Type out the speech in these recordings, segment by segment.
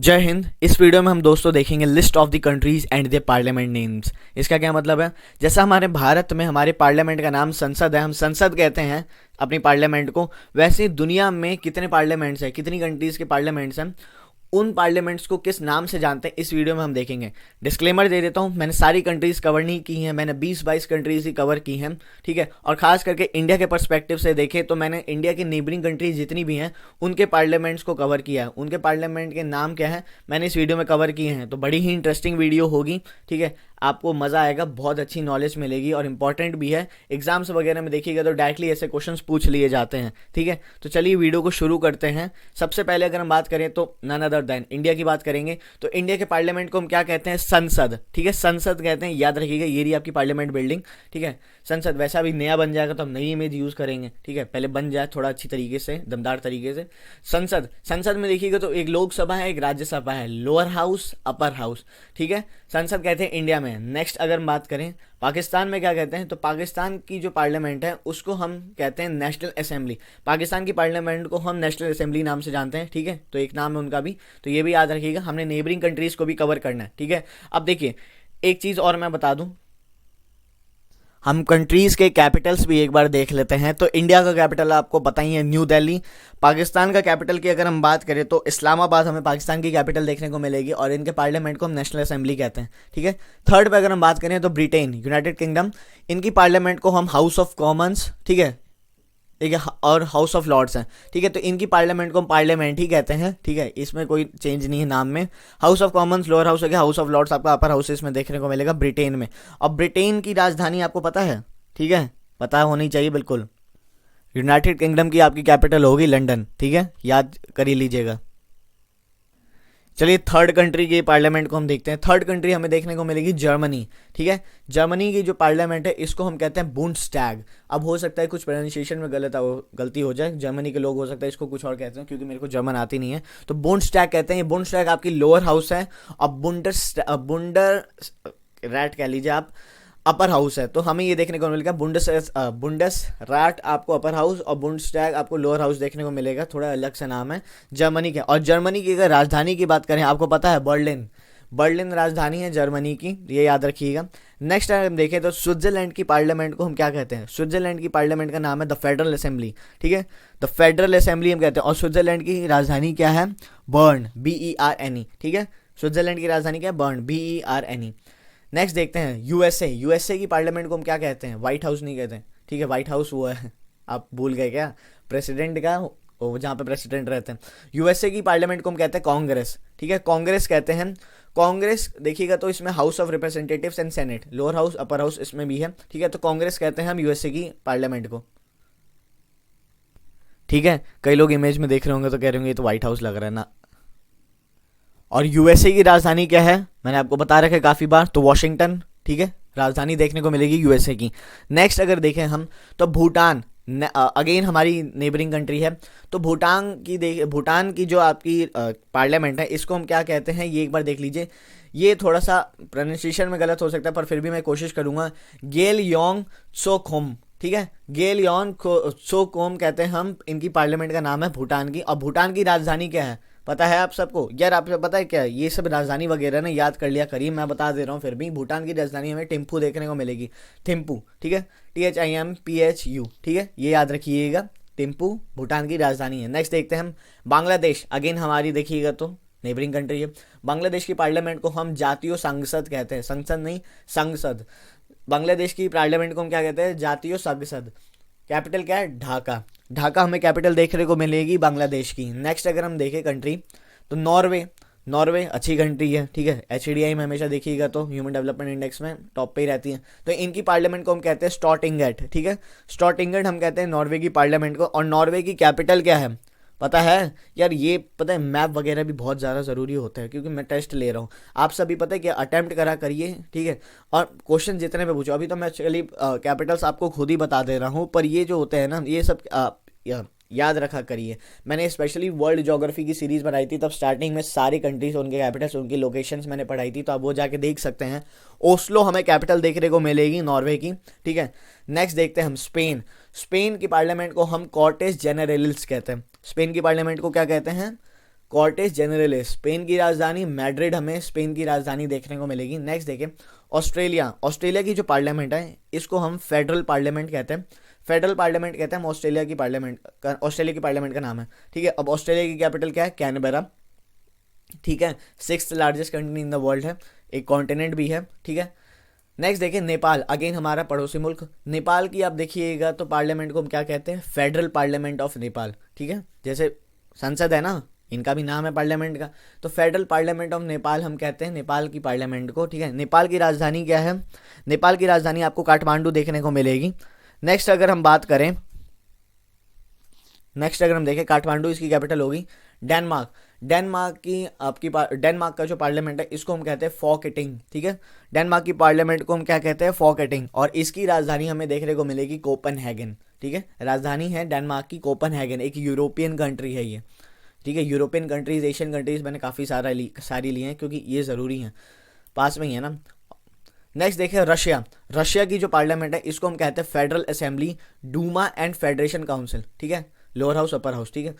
जय हिंद। इस वीडियो में हम दोस्तों देखेंगे list of the countries and the parliament names. इसका क्या मतलब है? जैसा हमारे भारत में हमारे पार्लियामेंट का नाम संसद है, हम संसद कहते हैं अपनी पार्लियामेंट को, वैसे ही दुनिया में कितने पार्लियामेंट्स हैं, कितनी कंट्रीज के पार्लियामेंट्स हैं, उन पार्लियामेंट्स को किस नाम से जानते हैं, इस वीडियो में हम देखेंगे। डिस्क्लेमर दे देता हूँ, मैंने सारी कंट्रीज कवर नहीं की हैं, मैंने 20-22 कंट्रीज ही कवर की हैं, ठीक है। और खास करके इंडिया के पर्सपेक्टिव से देखें तो मैंने इंडिया की नेबरिंग कंट्रीज जितनी भी हैं उनके पार्लियामेंट्स को कवर किया है, उनके पार्लियामेंट के नाम क्या है मैंने इस वीडियो में कवर किए हैं। तो बड़ी ही इंटरेस्टिंग वीडियो होगी, ठीक है, आपको मज़ा आएगा, बहुत अच्छी नॉलेज मिलेगी और इंपॉर्टेंट भी है। एग्जाम्स वगैरह में देखिएगा तो डायरेक्टली ऐसे क्वेश्चंस पूछ लिए जाते हैं, ठीक है। तो चलिए वीडियो को शुरू करते हैं। सबसे पहले अगर हम बात करें तो नन अदर देन इंडिया की बात करेंगे। तो इंडिया के पार्लियामेंट को हम क्या कहते हैं? संसद, ठीक है, संसद कहते हैं, याद रखिएगा। ये रही आपकी पार्लियामेंट बिल्डिंग, ठीक है, संसद। वैसा अभी नया बन जाएगा तो हम नई इमेज यूज़ करेंगे, ठीक है, पहले बन जाए थोड़ा अच्छी तरीके से, दमदार तरीके से। संसद, संसद में देखिएगा तो एक लोकसभा है, एक राज्यसभा है, लोअर हाउस, अपर हाउस, ठीक है, संसद कहते हैं इंडिया में। नेक्स्ट अगर हम बात करें पाकिस्तान में क्या कहते हैं, तो पाकिस्तान की जो पार्लियामेंट है उसको हम कहते हैं नेशनल असेंबली। पाकिस्तान की पार्लियामेंट को हम नेशनल असेंबली नाम से जानते हैं, ठीक है, तो एक नाम है उनका भी, तो ये भी याद रखिएगा। हमने नेबरिंग कंट्रीज को भी कवर करना है, ठीक है। अब देखिए एक चीज़ और मैं बता दूं, हम कंट्रीज़ के कैपिटल्स भी एक बार देख लेते हैं। तो इंडिया का कैपिटल आपको पता ही है, न्यू दिल्ली। पाकिस्तान का कैपिटल की अगर हम बात करें तो इस्लामाबाद हमें पाकिस्तान की कैपिटल देखने को मिलेगी, और इनके पार्लियामेंट को हम नेशनल असेंबली कहते हैं, ठीक है। थर्ड पे अगर हम बात करें तो ब्रिटेन, यूनाइटेड किंगडम, इनकी पार्लियामेंट को हम हाउस ऑफ कॉमन्स, ठीक है, ठीक है, और हाउस ऑफ लॉर्ड्स हैं, ठीक है। तो इनकी पार्लियामेंट को हम पार्लियामेंट ही कहते हैं, ठीक है, इसमें कोई चेंज नहीं है नाम में। House of Commons lower house हो गया, हाउस ऑफ लॉर्ड्स आपका अपर हाउस इसमें देखने को मिलेगा ब्रिटेन में। और ब्रिटेन की राजधानी आपको पता है, ठीक है, पता होनी चाहिए बिल्कुल। यूनाइटेड किंगडम की आपकी कैपिटल होगी लंदन, ठीक है, याद कर ही लीजिएगा। चलिए थर्ड कंट्री की पार्लियामेंट को हम देखते हैं। थर्ड कंट्री हमें देखने को मिलेगी जर्मनी, ठीक है। जर्मनी की जो पार्लियामेंट है इसको हम कहते हैं बुंडस्टैग। अब हो सकता है कुछ प्रोनाउंसिएशन में गलती हो जाए, जर्मनी के लोग हो सकता है इसको कुछ और कहते हैं, क्योंकि मेरे को जर्मन आती नहीं है। तो बुंडस्टैग कहते हैं। ये बुंडस्टैग आपकी लोअर हाउस है, और बुंडर रैट कह लीजिए आप, अपर हाउस है। तो हमें ये देखने को मिलेगा बुंडस राट आपको अपर हाउस, और बुंडस्टैग आपको लोअर हाउस देखने को मिलेगा, थोड़ा अलग से नाम है जर्मनी के। और जर्मनी की अगर राजधानी की बात करें, आपको पता है बर्लिन, बर्लिन राजधानी है जर्मनी की, ये याद रखिएगा। नेक्स्ट अगर हम देखें तो स्विट्जरलैंड की पार्लियामेंट को हम क्या कहते हैं? स्विट्जरलैंड की पार्लियामेंट का नाम है द फेडरल असेंबली, ठीक है, द फेडरल असेंबली हम कहते हैं। और स्विट्जरलैंड की राजधानी क्या है? बर्न, BERNE, ठीक है, स्विट्जरलैंड की राजधानी क्या है? Burn, BERNE। नेक्स्ट देखते हैं यूएसए। यूएसए की पार्लियामेंट को हम क्या कहते हैं? व्हाइट हाउस नहीं कहते हैं, ठीक है, व्हाइट हाउस वो है, आप भूल गए क्या, प्रेसिडेंट का, वो जहाँ पे प्रेसिडेंट रहते हैं। यूएसए की पार्लियामेंट को हम कहते हैं कांग्रेस, ठीक है, कांग्रेस कहते हैं। कांग्रेस देखिएगा तो इसमें house of representatives and senate, lower house upper house इसमें भी है, ठीक है। तो कांग्रेस कहते हैं हम यूएसए की पार्लियामेंट को, ठीक है। कई लोग इमेज में देख रहे होंगे तो कह रहे होंगे ये तो व्हाइट हाउस लग रहा है ना। और यूएसए की राजधानी क्या है? मैंने आपको बता रखा है काफ़ी बार, तो वॉशिंगटन, ठीक है, राजधानी देखने को मिलेगी यूएसए की। नेक्स्ट अगर देखें हम तो भूटान, अगेन हमारी नेबरिंग कंट्री है। तो भूटान की जो आपकी पार्लियामेंट है इसको हम क्या कहते हैं, ये एक बार देख लीजिए। ये थोड़ा सा प्रोनाउंसिएशन में गलत हो सकता है, पर फिर भी मैं कोशिश करूंगा। गेल योंग सोखोम, ठीक है, गेल योंग सोखोम कहते हैं हम, इनकी पार्लियामेंट का नाम है भूटान की। और भूटान की राजधानी क्या है पता है आप सबको? यार आपको पता है क्या, ये सब राजधानी वगैरह ना याद कर लिया करिए, मैं बता दे रहा हूँ फिर भी। भूटान की राजधानी हमें थिम्पू देखने को मिलेगी, थिम्पू, ठीक है, THIMPHU, ठीक है, ये याद रखिएगा, थिम्पू भूटान की राजधानी है। नेक्स्ट देखते हैं हम बांग्लादेश, अगेन हमारी देखिएगा तो नेबरिंग कंट्री है। बांग्लादेश की पार्लियामेंट को हम जातीय संसद कहते हैं, संसद नहीं, संसद। बांग्लादेश की पार्लियामेंट को हम क्या कहते हैं? जातीय संसद। कैपिटल क्या है? ढाका। ढाका हमें कैपिटल देखने को मिलेगी बांग्लादेश की। नेक्स्ट अगर हम देखें कंट्री तो नॉर्वे, नॉर्वे अच्छी कंट्री है, ठीक है, HDI में हमेशा देखिएगा तो ह्यूमन डेवलपमेंट इंडेक्स में टॉप पे ही रहती है। तो इनकी पार्लियामेंट को हम कहते हैं स्टॉर्टिंगेट, ठीक है, स्टॉर्टिंगेट हम कहते हैं नॉर्वे की पार्लियामेंट को। और नॉर्वे की कैपिटल क्या है पता है? यार ये पता है, मैप वगैरह भी बहुत ज़्यादा ज़रूरी होता है, क्योंकि मैं टेस्ट ले रहा हूँ। आप सभी पता है कि अटेम्प्ट करा करिए, ठीक है, और क्वेश्चन जितने पे पूछो, अभी तो मैं एक्चुअली कैपिटल्स आपको खुद ही बता दे रहा हूँ, पर ये जो होते हैं ना ये सब याद रखा करिए। मैंने स्पेशली वर्ल्ड ज्योग्राफी की सीरीज़ बनाई थी, तब स्टार्टिंग में सारी कंट्रीज, उनके कैपिटल्स, उनकी लोकेशंस मैंने पढ़ाई थी, तो आप वो जाके देख सकते हैं। ओस्लो हमें कैपिटल देखने को मिलेगी नॉर्वे की, ठीक है। नेक्स्ट देखते हैं हम स्पेन। स्पेन की पार्लियामेंट को हम कॉर्टेस जेनरेलिस कहते हैं। स्पेन की पार्लियामेंट को क्या कहते हैं? कॉर्टेस जनरल स्पेन की राजधानी, मैड्रिड हमें स्पेन की राजधानी देखने को मिलेगी। नेक्स्ट देखिए ऑस्ट्रेलिया, ऑस्ट्रेलिया की जो पार्लियामेंट है इसको हम फेडरल पार्लियामेंट कहते हैं, फेडरल पार्लियामेंट कहते हैं हम ऑस्ट्रेलिया की पार्लियामेंट का, ऑस्ट्रेलिया की पार्लियामेंट का नाम है, ठीक है। अब ऑस्ट्रेलिया की कैपिटल क्या है, कैनबेरा, ठीक है। 6th largest country in the world है, एक कॉन्टिनेंट भी है, ठीक है। नेक्स्ट देखिए नेपाल, अगेन हमारा पड़ोसी मुल्क। नेपाल की आप देखिएगा तो पार्लियामेंट को हम क्या कहते हैं, फेडरल पार्लियामेंट ऑफ नेपाल, ठीक है। जैसे संसद है ना, इनका भी नाम है पार्लियामेंट का, तो फेडरल पार्लियामेंट ऑफ नेपाल हम कहते हैं नेपाल की पार्लियामेंट को, ठीक है। नेपाल की राजधानी क्या है, नेपाल की राजधानी आपको काठमांडू देखने को मिलेगी। नेक्स्ट अगर हम बात करें, नेक्स्ट अगर हम देखें काठमांडू इसकी कैपिटल होगी। डेनमार्क, डेनमार्क की आपकी डेनमार्क का जो पार्लियामेंट है इसको हम कहते हैं फॉकेटिंग, ठीक है। डेनमार्क की पार्लियामेंट को हम क्या कहते हैं, फॉकेटिंग, और इसकी राजधानी हमें देखने को मिलेगी कोपनहेगन, ठीक है। राजधानी है डेनमार्क की कोपनहेगन, एक यूरोपियन कंट्री है ये, ठीक है। यूरोपियन कंट्रीज, एशियन कंट्रीज मैंने काफ़ी सारी ली हैं क्योंकि ये ज़रूरी हैं, पास में ही है ना। नेक्स्ट देखिए रशिया, रशिया की जो पार्लियामेंट है इसको हम कहते हैं federal assembly, Duma and federation council, ठीक है। लोअर हाउस अपर हाउस, ठीक है।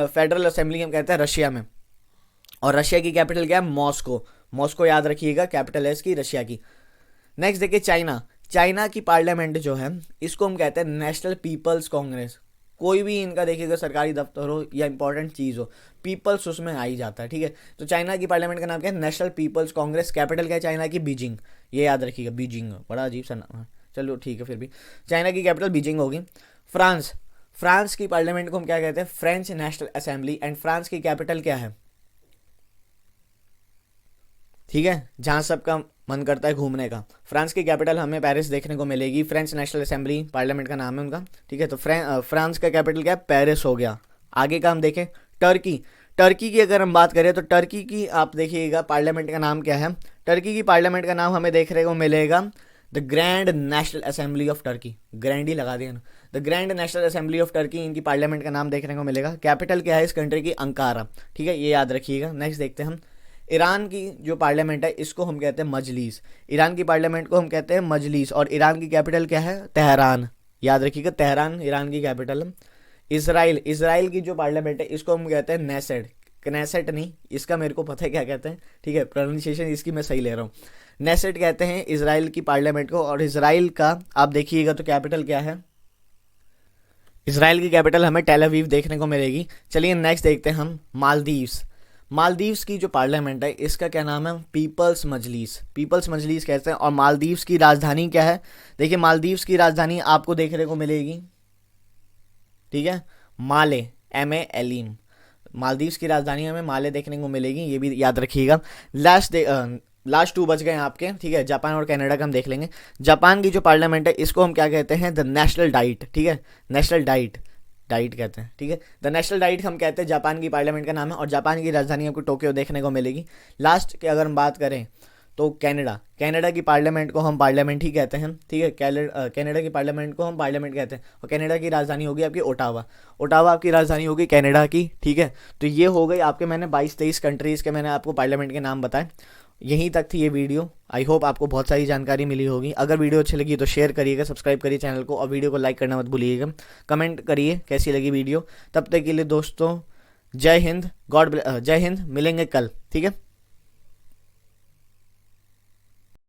फेडरल असेंबली हम कहते हैं रशिया में, और रशिया की कैपिटल क्या है, मॉस्को, मॉस्को याद रखिएगा कैपिटल है इसकी रशिया की। नेक्स्ट देखिए चाइना, चाइना की पार्लियामेंट जो है इसको हम कहते हैं नेशनल पीपल्स कांग्रेस। कोई भी इनका देखिएगा सरकारी दफ्तर हो या इंपॉर्टेंट चीज़ हो, पीपल्स उसमें आ ही जाता है, ठीक है। तो चाइना की पार्लियामेंट का नाम क्या है, नेशनल पीपल्स कांग्रेस। कैपिटल क्या है चाइना की, बीजिंग, ये याद रखिएगा, बीजिंग, बड़ा अजीब सा नाम है, चलो ठीक है, फिर भी चाइना की कैपिटल बीजिंग होगी। फ्रांस, फ्रांस की पार्लियामेंट को हम क्या कहते हैं, French national assembly, and France की कैपिटल क्या है, ठीक है, जहां सबका मन करता है घूमने का। फ्रांस की कैपिटल हमें पेरिस देखने को मिलेगी, फ्रेंच नेशनल असेंबली पार्लियामेंट का नाम है उनका, ठीक है। तो फ्रांस का कैपिटल क्या है, पेरिस हो गया। आगे का हम देखें टर्की, टर्की की अगर हम बात करें तो टर्की की आप देखिएगा पार्लियामेंट का नाम क्या है, टर्की की पार्लियामेंट का नाम हमें देखने को मिलेगा the grand national assembly of Turkey, grand ही लगा दिया ना, the grand national assembly of Turkey इनकी पार्लियामेंट का नाम देखने को मिलेगा। कैपिटल क्या है इस कंट्री की, अंकारा, ठीक है, ये याद रखिएगा। नेक्स्ट देखते हैं हम ईरान की जो पार्लियामेंट है इसको हम कहते हैं मजलिस, ईरान की पार्लियामेंट को हम कहते हैं मजलिस, और ईरान की कैपिटल क्या है, तेहरान, याद रखिएगा तेहरान ईरान की कैपिटल है। इसराइल, इसराइल की जो पार्लियामेंट है इसको हम कहते हैं नेसेट, कनेसेट नहीं, इसका मेरे को पता है क्या कहते हैं, ठीक है, प्रोनाउंसिएशन इसकी मैं सही ले रहा हूँ, नेसेट कहते हैं इसराइल की पार्लियामेंट को। और इसराइल का आप देखिएगा तो कैपिटल क्या है, इसराइल की कैपिटल हमें टेल अवीव देखने को मिलेगी। चलिए नेक्स्ट देखते हैं हम मालदीव्स, मालदीव्स की जो पार्लियामेंट है इसका क्या नाम है, पीपल्स मजलिस, पीपल्स मजलिस कहते हैं। और मालदीव्स की राजधानी क्या है, देखिए मालदीव्स की राजधानी आपको देखने को मिलेगी, ठीक है, माले, MALE, मालदीव्स की राजधानी हमें माले देखने को मिलेगी, ये भी याद रखिएगा। लास्ट 2 बच गए आपके, ठीक है। जापान और कनाडा का हम देख लेंगे। जापान की जो पार्लियामेंट है इसको हम क्या कहते हैं, द नेशनल डाइट, ठीक है, नेशनल डाइट, डाइट कहते हैं, ठीक है, द नेशनल डाइट हम कहते हैं, जापान की पार्लियामेंट का नाम है। और जापान की राजधानी आपको टोक्यो देखने को मिलेगी। लास्ट की अगर हम बात करें तो कनाडा, कनाडा की पार्लियामेंट को हम पार्लियामेंट ही कहते हैं, ठीक है, कनाडा की पार्लियामेंट को हम पार्लियामेंट कहते हैं। और कनाडा की राजधानी होगी आपकी ओटावा, ओटावा आपकी राजधानी होगी कनाडा की, ठीक है। तो ये हो गई आपके, मैंने 22-23 कंट्रीज़ के मैंने आपको पार्लियामेंट के नाम बताए। यहीं तक थी ये वीडियो, आई होप आपको बहुत सारी जानकारी मिली होगी। अगर वीडियो अच्छी लगी तो शेयर करिएगा, सब्सक्राइब करिए चैनल को, और वीडियो को लाइक करना मत भूलिएगा। कमेंट करिए कैसी लगी वीडियो। तब तक के लिए दोस्तों जय हिंद, जय हिंद, मिलेंगे कल, ठीक है।